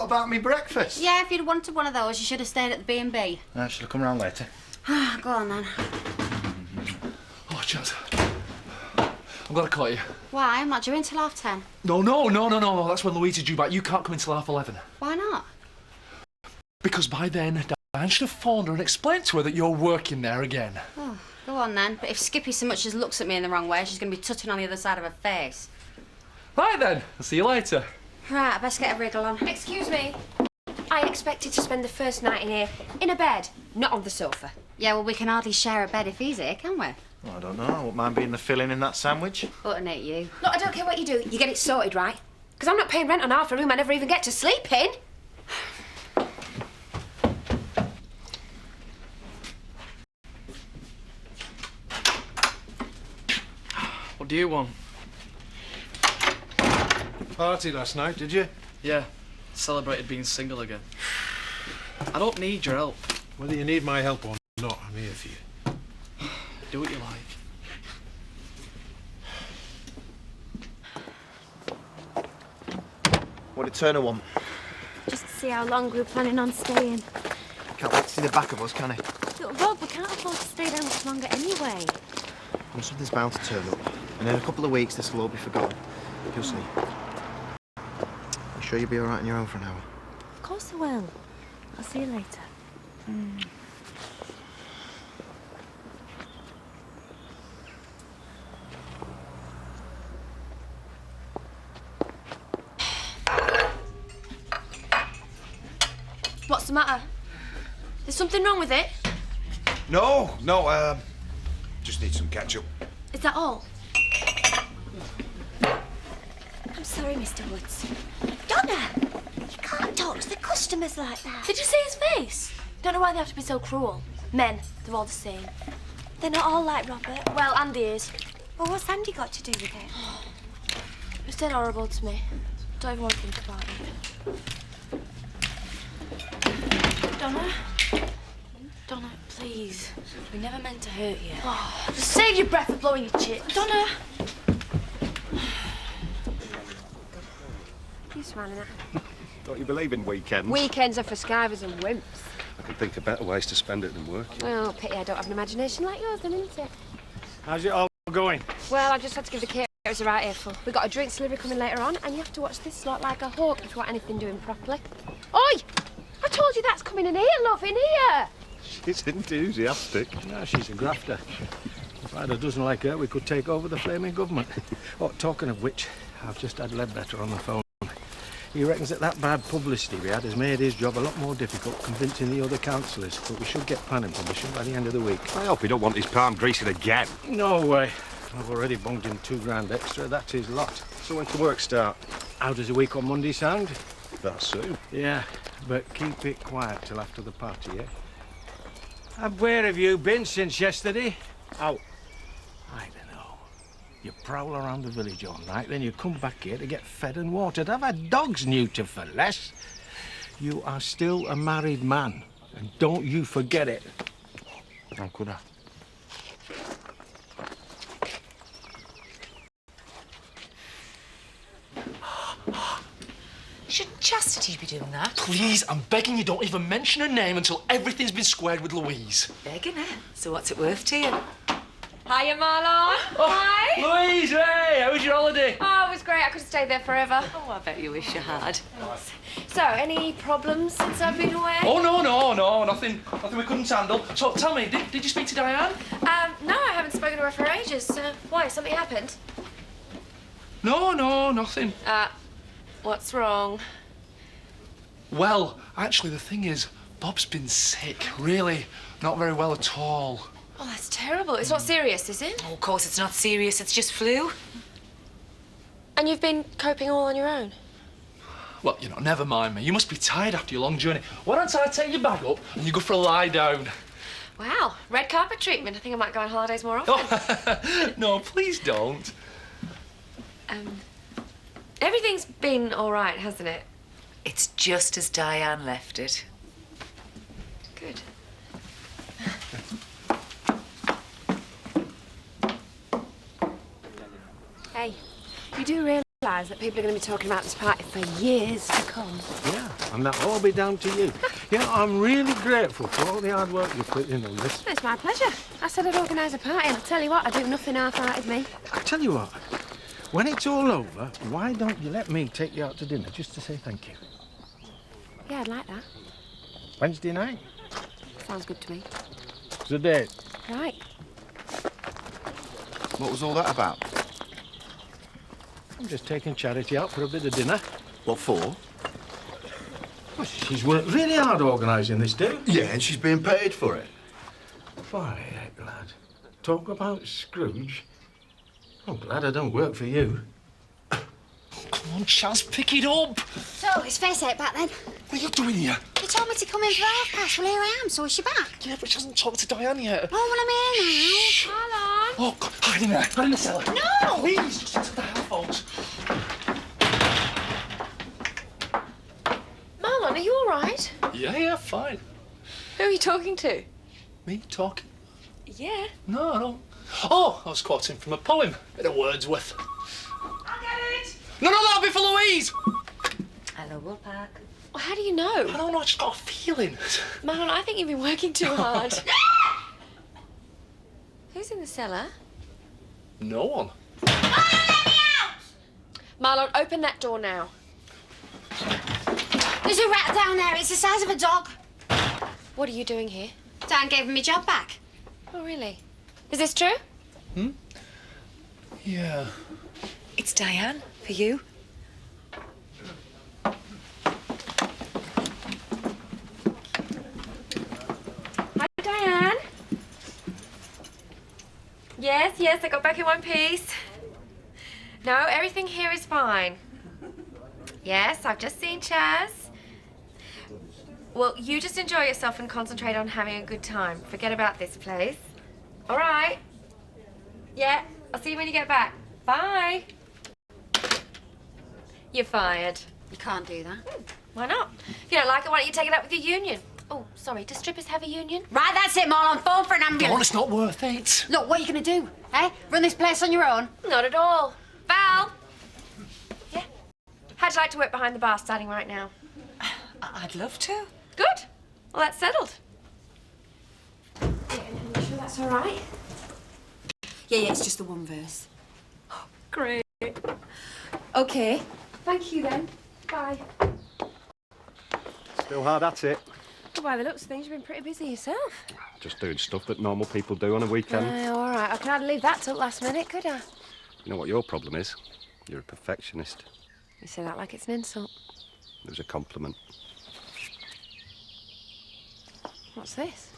What about me breakfast? Yeah, if you'd wanted one of those, you should have stayed at the B&B. I should have come round later. Go on, then. Oh, Chaz. I'm glad I caught you. Why? I'm not due until 10:30. No. That's when Louise is due back. You can't come until 11:30. Why not? Because by then, Diane should have phoned her and explained to her that you're working there again. Oh, go on, then. But if Skippy so much as looks at me in the wrong way, she's going to be tutting on the other side of her face. Right, then. I'll see you later. Right, I best get a wriggle on. Excuse me. I expected to spend the first night in here in a bed, not on the sofa. Yeah, well, we can hardly share a bed if he's here, can we? Well, I don't know. I wouldn't mind being the filling in that sandwich. Button at you. Look, I don't care what you do, you get it sorted, right? Because I'm not paying rent on half a room I never even get to sleep in. What do you want? Party last night, did you? Yeah. Celebrated being single again. I don't need your help. Whether you need my help or not, I'm here for you. Do what you like. What did Turner want? Just to see how long we were planning on staying. Can't wait to see the back of us, can he? Look, Rob, we can't afford to stay there much longer anyway. Well, something's bound to turn up. And in a couple of weeks, this will all be forgotten. You'll see. You sure you'll be all right on your own for an hour? Of course I will. I'll see you later. What's the matter? There's something wrong with it? No, just need some ketchup. Is that all? I'm sorry, Mr. Woods. Donna! You can't talk to the customers like that. Did you see his face? Don't know why they have to be so cruel. Men, they're all the same. They're not all like Robert. Well, Andy is. Well, what's Andy got to do with it? It was dead horrible to me. Don't even want to think about it. Donna? Donna, please. We never meant to hurt you. Oh, just save your breath for blowing your chips. Donna! You smiling at? Don't you believe in weekends? Weekends are for skivers and wimps. I can think of better ways to spend it than working. Well, pity I don't have an imagination like yours, then, isn't it? How's it all going? Well, I just had to give the caterers a right earful. We've got a drinks delivery coming later on, and you have to watch this lot like a hawk if you want anything doing properly. Oi! I told you that's coming in here, love, in here! She's enthusiastic. No, she's a grafter. If I had a dozen like her, we could take over the flaming government. Oh, talking of which, I've just had Ledbetter on the phone. He reckons that bad publicity we had has made his job a lot more difficult convincing the other councillors, but we should get planning permission by the end of the week. I hope he don't want his palm greasing again. No way. I've already bunged him £2 extra. That's his lot. So when can work start? How does a week on Monday sound? That soon. Yeah, but keep it quiet till after the party, eh? And where have you been since yesterday? Out. I don't know. You prowl around the village all night, then you come back here to get fed and watered. I've had dogs neutered for less. You are still a married man, and don't you forget it. How could I? Should Chastity be doing that? Please, I'm begging you, don't even mention her name until everything's been squared with Louise. Begging her. So what's it worth to you? Hiya, Marlon. Hi. Louise, hey, how was your holiday? Oh, it was great. I could have stayed there forever. Oh, I bet you wish you had. So, any problems since I've been away? Oh, no, nothing we couldn't handle. So, tell me, did you speak to Diane? No, I haven't spoken to her for ages. Why, something happened? No, nothing. What's wrong? Well, actually, the thing is, Bob's been sick, really, not very well at all. Oh, that's terrible. It's not serious, is it? Oh, of course, it's not serious. It's just flu. And you've been coping all on your own? Well, never mind me. You must be tired after your long journey. Why don't I take your bag up and you go for a lie down? Wow, red carpet treatment. I think I might go on holidays more often. No, please don't. Everything's been all right, hasn't it? It's just as Diane left it. Good. Hey, you do realise realise that people are going to be talking about this party for years to come? Yeah, and that'll all be down to you. You know, I'm really grateful for all the hard work you've put in on this. It's my pleasure. I said I'd organise a party, and I'll tell you what, I do nothing half-hearted, me. I tell you what, when it's all over, why don't you let me take you out to dinner just to say thank you? Yeah, I'd like that. Wednesday night? Sounds good to me. It's a date. Right. What was all that about? I'm just taking Charity out for a bit of dinner. What for? Well, she's worked really hard organising this, too. Yeah, and she's being paid for it. Why, heck, lad. Talk about Scrooge. I'm glad I don't work for you. Come on, Chaz, pick it up. So, it's face it back then. What are you doing here? You told me to come in for 1:30. Well, here I am, so is she back? Yeah, but she hasn't talked to Diane yet. Oh, well, I'm here now. Marlon! Oh, God, hide in there. Hide in the cellar. No! Please, just into the house, folks. Marlon, are you all right? Yeah, fine. Who are you talking to? Me talking? Yeah. No, I don't. Oh, I was quoting from a poem. Bit of Wordsworth. I get it. No, that'll be for Louise. Hello, Will Park. Well, how do you know? I don't know, I just got a feeling. Marlon, I think you've been working too hard. Who's in the cellar? No one. Marlon, open that door now. There's a rat down there. It's the size of a dog. What are you doing here? Dan gave me job back. Oh, really? Is this true? Yeah. It's Diane, for you. Hi, Diane. Yes, I got back in one piece. No, everything here is fine. Yes, I've just seen Chaz. Well, you just enjoy yourself and concentrate on having a good time. Forget about this place. All right. Yeah, I'll see you when you get back. Bye. You're fired. You can't do that. Why not? If you don't like it, why don't you take it up with your union? Oh, sorry, do strippers have a union? Right, that's it, Marlon. Phone for an No, ambulance. it's not worth it. Look, what are you going to do? Eh? Run this place on your own? Not at all. Val! Yeah? How'd you like to work behind the bar starting right now? I'd love to. Good. Well, that's settled. Yeah, are you sure that's all right? Yeah, it's just the one verse. Great. Okay. Thank you, then. Bye. Still hard at it. Well, by the looks of things, you've been pretty busy yourself. Just doing stuff that normal people do on a weekend. All right. I can hardly leave that till last minute, could I? You know what your problem is? You're a perfectionist. You say that like it's an insult. It was a compliment. What's this?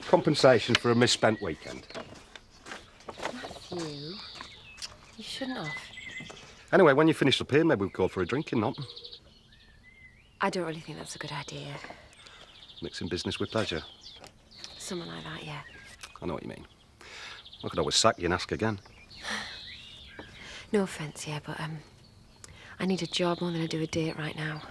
Compensation for a misspent weekend. Matthew. You shouldn't have. Anyway, when you finish up here, maybe we'll go for a drink in Nottingham. I don't really think that's a good idea. Mixing business with pleasure. Someone like that, yeah. I know what you mean. I could always sack you and ask again. No offence, yeah, but I need a job more than I do a date right now.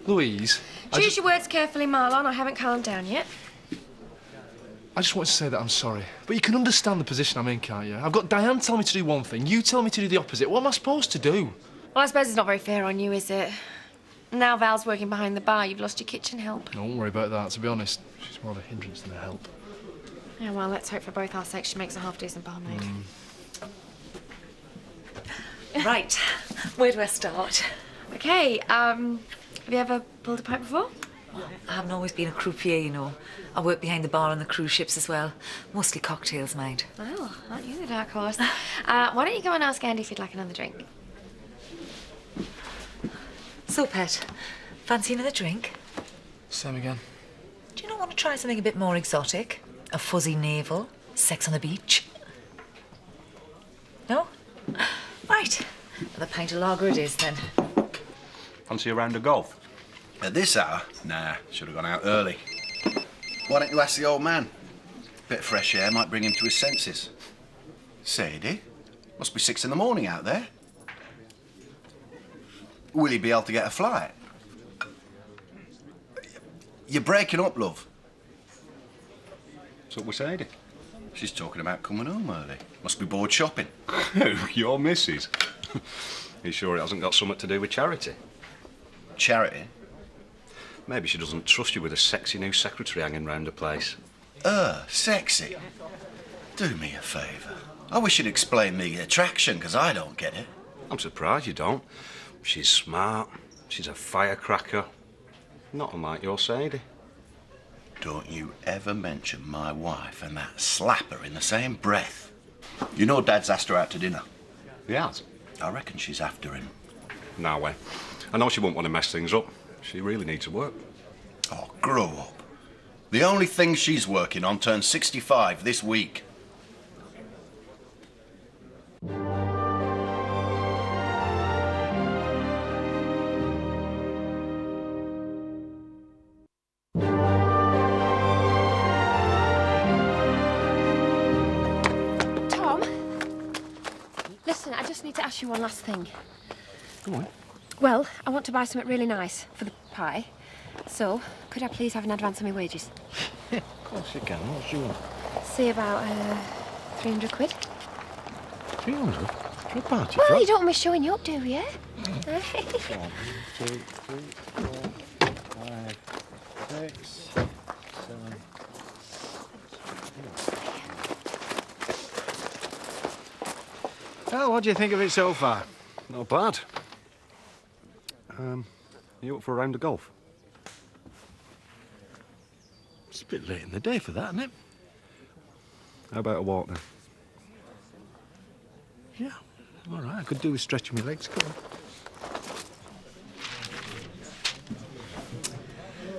Louise, Choose your words carefully, Marlon. I haven't calmed down yet. I just wanted to say that I'm sorry. But you can understand the position I'm in, can't you? I've got Diane telling me to do one thing, you tell me to do the opposite. What am I supposed to do? Well, I suppose it's not very fair on you, is it? Now Val's working behind the bar, you've lost your kitchen help. Don't worry about that. To be honest, she's more of a hindrance than a help. Yeah, well, let's hope for both our sakes she makes a half-decent barmaid. Right. Where do I start? Okay, have you ever pulled a pipe before? I haven't always been a croupier, you know. I work behind the bar on the cruise ships as well. Mostly cocktails, mind. Well, aren't you the dark horse? Why don't you go and ask Andy if you'd like another drink? So, Pet, fancy another drink? Same again. Do you not want to try something a bit more exotic? A fuzzy navel? Sex on the beach? No? Right. Another pint of lager it is, then. Fancy a round of golf? At this hour? Nah, should have gone out early. Why don't you ask the old man? Bit of fresh air might bring him to his senses. Sadie, must be 6 in the morning out there. Will he be able to get a flight? You're breaking up, love. What's up with Sadie? She's talking about coming home early. Must be bored shopping. Who? Your missus? You sure it hasn't got something to do with charity? Charity? Maybe she doesn't trust you with a sexy new secretary hanging round the place. Sexy. Do me a favour. I wish you'd explain the attraction, 'cause I don't get it. I'm surprised you don't. She's smart. She's a firecracker. Not unlike your Sadie. Don't you ever mention my wife and that slapper in the same breath. You know Dad's asked her out to dinner. He has? I reckon she's after him. No way. I know she won't want to mess things up. She really needs to work. Oh, grow up. The only thing she's working on turns 65 this week. Tom, listen, I just need to ask you one last thing. Go on. Well, I want to buy something really nice for the pie. So, could I please have an advance on my wages? Of course you can. What's you want? Say about 300 quid. 300? For a party? Well, Fran? you don't want me showing you up, do you? 1, 2, 3, 4, 5, 6, 7. Well, what do you think of it so far? Not bad. You up for a round of golf? It's a bit late in the day for that, isn't it? How about a walk then? Yeah, all right. I could do with stretching my legs. Come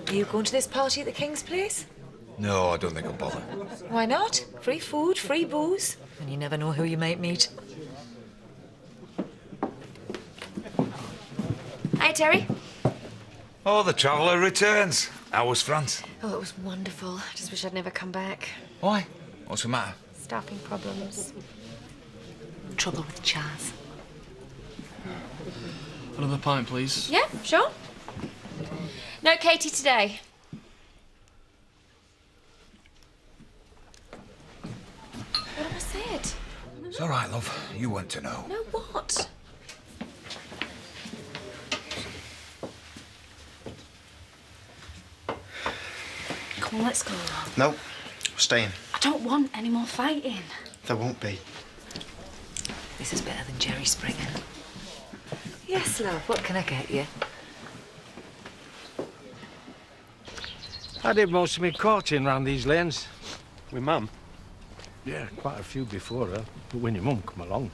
on. Are you going to this party at the King's place? No, I don't think I'll bother. Why not? Free food, free booze, and you never know who you might meet. Hi, Terry. Oh, the traveller returns. How was France? Oh, it was wonderful. I just wish I'd never come back. Why? What's the matter? Staffing problems. Trouble with Chaz. Another pint, please. Yeah, sure. No Katie today. What have I said? It's all right, love. You want to know. No, what? Come on, let's go. No, staying. I don't want any more fighting. There won't be. This is better than Jerry Springer. Yes, love. What can I get you? I did most of my courting round these lanes. With Mum? Yeah, quite a few before her. But when your mum come along,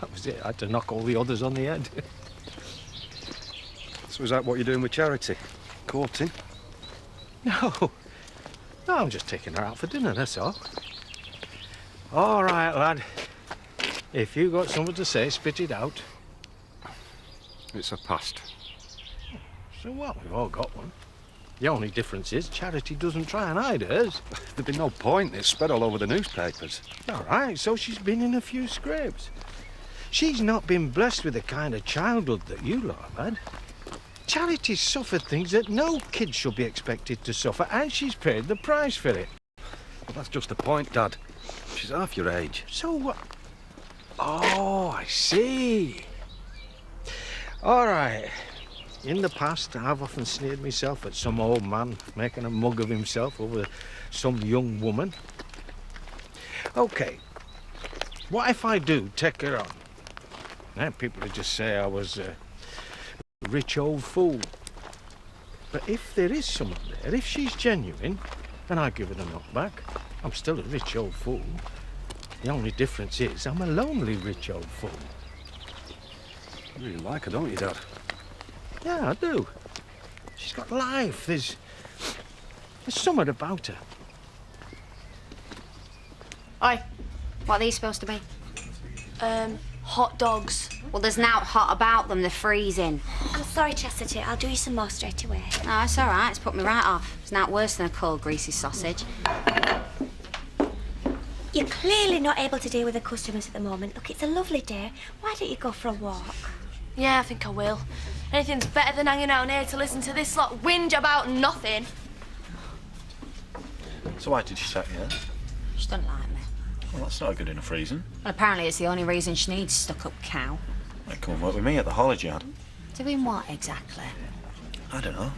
that was it. I had to knock all the others on the head. So is that what you're doing with charity? Courting? No. No, I'm just taking her out for dinner, that's all. All right, lad. If you got something to say, spit it out. It's a past. So what? We've all got one. The only difference is Charity doesn't try and hide hers. There'd be no point. It's spread all over the newspapers. All right, so she's been in a few scrapes. She's not been blessed with the kind of childhood that you lot have had. Charity's suffered things that no kid should be expected to suffer, and she's paid the price for it. But that's just the point, Dad. She's half your age. So what? Oh, I see. All right. In the past, I've often sneered myself at some old man making a mug of himself over some young woman. OK. What if I do take her on? Now, people would just say I was a rich old fool. But if there is someone there, if she's genuine, and I give her the knockback, I'm still a rich old fool. The only difference is I'm a lonely rich old fool. You really like her, don't you, Dad? Yeah, I do. She's got life. There's something about her. Oi, what are these supposed to be? Hot dogs. Well, there's naught hot about them. They're freezing. I'm sorry, Chastity. I'll do you some more straight away. No, it's all right. It's put me right off. It's naught worse than a cold, greasy sausage. You're clearly not able to deal with the customers at the moment. Look, it's a lovely day. Why don't you go for a walk? Yeah, I think I will. Anything's better than hanging out here to listen to this lot whinge about nothing. So why did you set here? She doesn't like me. Well, that's not a good enough reason. Well, apparently it's the only reason she needs stuck-up cow. They come and work with me at the haulage yard. Doing what, exactly? I don't know.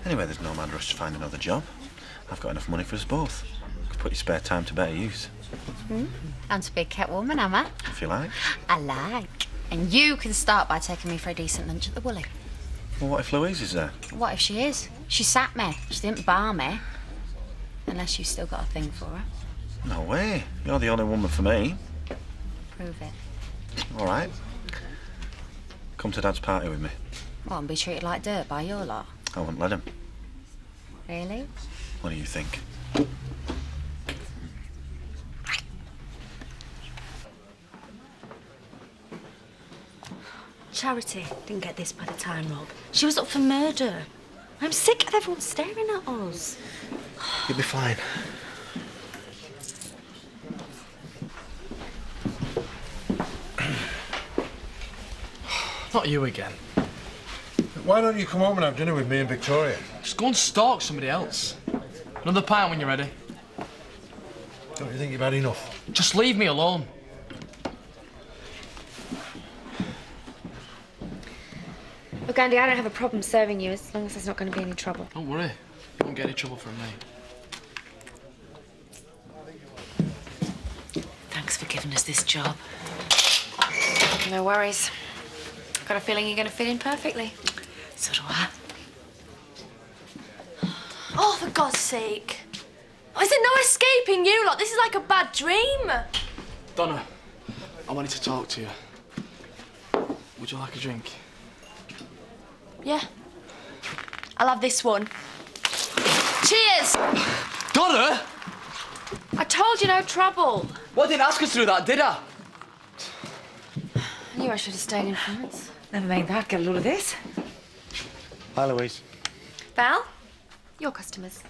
Anyway, there's no mad rush to find another job. I've got enough money for us both. Could put your spare time to better use. I'm to be a kept woman, am I? If you like. I like. And you can start by taking me for a decent lunch at the Woolly. Well, what if Louise is there? What if she is? She sat me. She didn't bar me. Unless you've still got a thing for her. No way. You're the only woman for me. Prove it. All right. Come to Dad's party with me. What, and be treated like dirt by your lot? I won't let him. Really? What do you think? Charity didn't get this by the time, Rob. She was up for murder. I'm sick of everyone staring at us. You'll be fine. Not you again. Why don't you come home and have dinner with me and Victoria? Just go and stalk somebody else. Another pint when you're ready. Don't you think you've had enough? Just leave me alone. Look, Andy, I don't have a problem serving you as long as there's not going to be any trouble. Don't worry. You won't get any trouble from me. Thanks for giving us this job. No worries. Got a feeling you're going to fit in perfectly. So do I. Oh, for God's sake. Oh, is there no escaping you lot? This is like a bad dream. Donna, I wanted to talk to you. Would you like a drink? Yeah. I'll have this one. Cheers! Donna! I told you no trouble. Well, I didn't ask her to do that, did I? I knew I should have stayed in France. Never mind that, get a load of this. Hi, Louise. Val, your customers.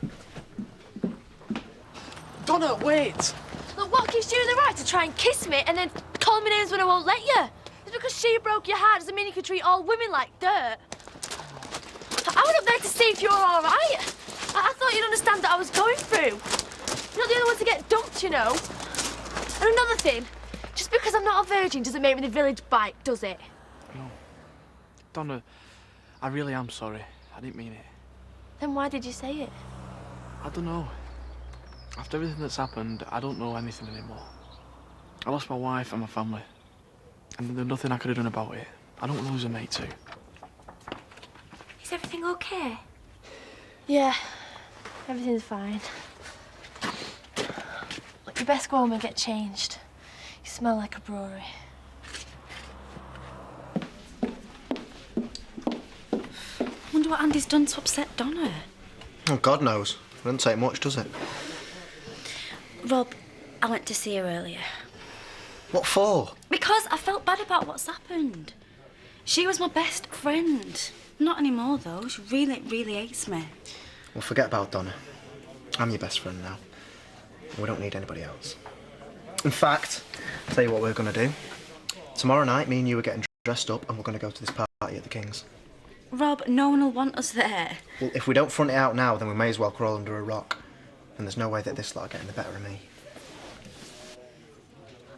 Donna, wait! Look, what gives you the right to try and kiss me and then call me names when I won't let you? Just because she broke your heart doesn't mean you can treat all women like dirt. I went up there to see if you're all right. I thought you'd understand that I was going through. You're not the only one to get dumped, you know. And another thing, just because I'm not a virgin doesn't make me the village bite, does it? No. Donna, I really am sorry. I didn't mean it. Then why did you say it? I don't know. After everything that's happened, I don't know anything anymore. I lost my wife and my family. And there's nothing I could have done about it. I don't want to lose a mate too. Is everything okay? Yeah, everything's fine. Look, you best go home and get changed. You smell like a brewery. Wonder what Andy's done to upset Donna. Oh, God knows. It doesn't take much, does it? Rob, I went to see her earlier. What for? Because I felt bad about what's happened. She was my best friend. Not anymore, though. She really, really hates me. Well, forget about Donna. I'm your best friend now. We don't need anybody else. In fact, I'll tell you what we're going to do. Tomorrow night, me and you are getting dressed up and we're going to go to this party at the King's. Rob, no one will want us there. Well, if we don't front it out now, then we may as well crawl under a rock. And there's no way that this lot are getting the better of me.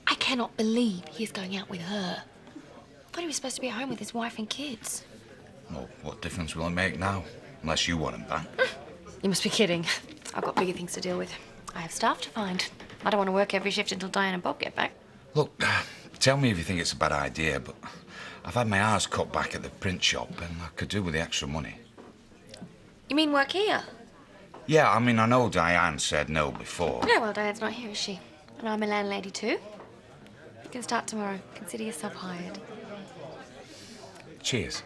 I cannot believe he's going out with her. I thought he was supposed to be at home with his wife and kids. Well, what difference will it make now? Unless you want him back. You must be kidding. I've got bigger things to deal with. I have staff to find. I don't want to work every shift until Diane and Bob get back. Look, tell me if you think it's a bad idea, but I've had my hours cut back at the print shop and I could do with the extra money. You mean work here? Yeah, I mean, I know Diane said no before. Yeah, well, Diane's not here, is she? And I'm a landlady too. You can start tomorrow. Consider yourself hired. Cheers.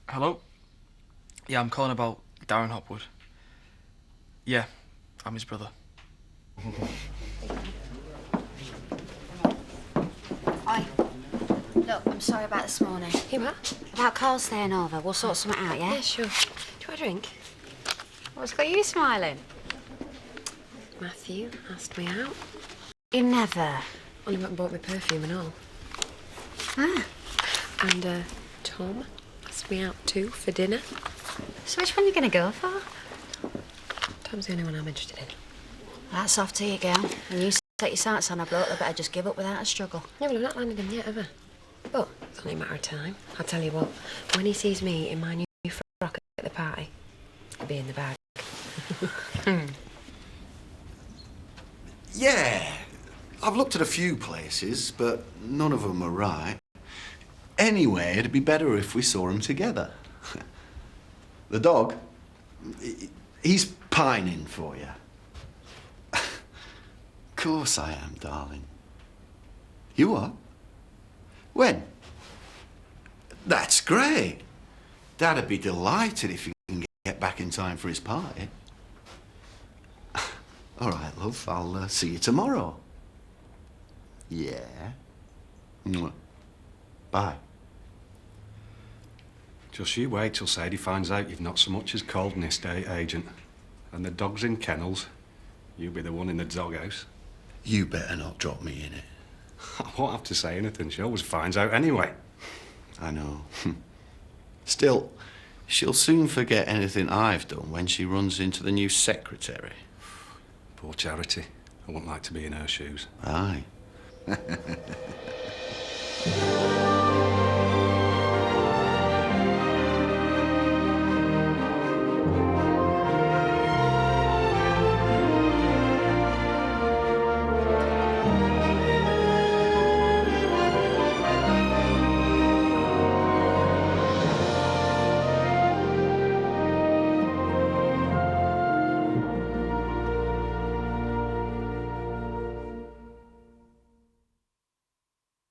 Hello? Yeah, I'm calling about Darren Hopwood. Yeah, I'm his brother. Oi. Look, I'm sorry about this morning. Hey, what? About Carl staying over. We'll sort something out, yeah? Yeah, sure. Do you want a drink? What's got you smiling? Matthew asked me out. You never. Only went and bought me perfume and all. Ah. And Tom asked me out too for dinner. So which one are you going to go for? Tom's the only one I'm interested in. That's off to you, girl. And you set your sights on a bloke that better just give up without a struggle. Yeah, well, I've not landed him yet, have I? But it's only a matter of time. I'll tell you what, when he sees me in my new frock at the party, he'll be in the bag. Yeah, I've looked at a few places, but none of them are right. Anyway, it'd be better if we saw them together. The dog, he's pining for you. Of course I am, darling. You are? When? That's great. Dad'd be delighted if you can get back in time for his party. All right, love, I'll see you tomorrow. Yeah. Mwah. Bye. Just you wait till Sadie finds out you've not so much as called an estate agent. And the dog's in kennels. You'll be the one in the doghouse. You better not drop me in it. I won't have to say anything. She always finds out anyway. I know. Still, she'll soon forget anything I've done when she runs into the new secretary. Poor Charity. I wouldn't like to be in her shoes. Aye.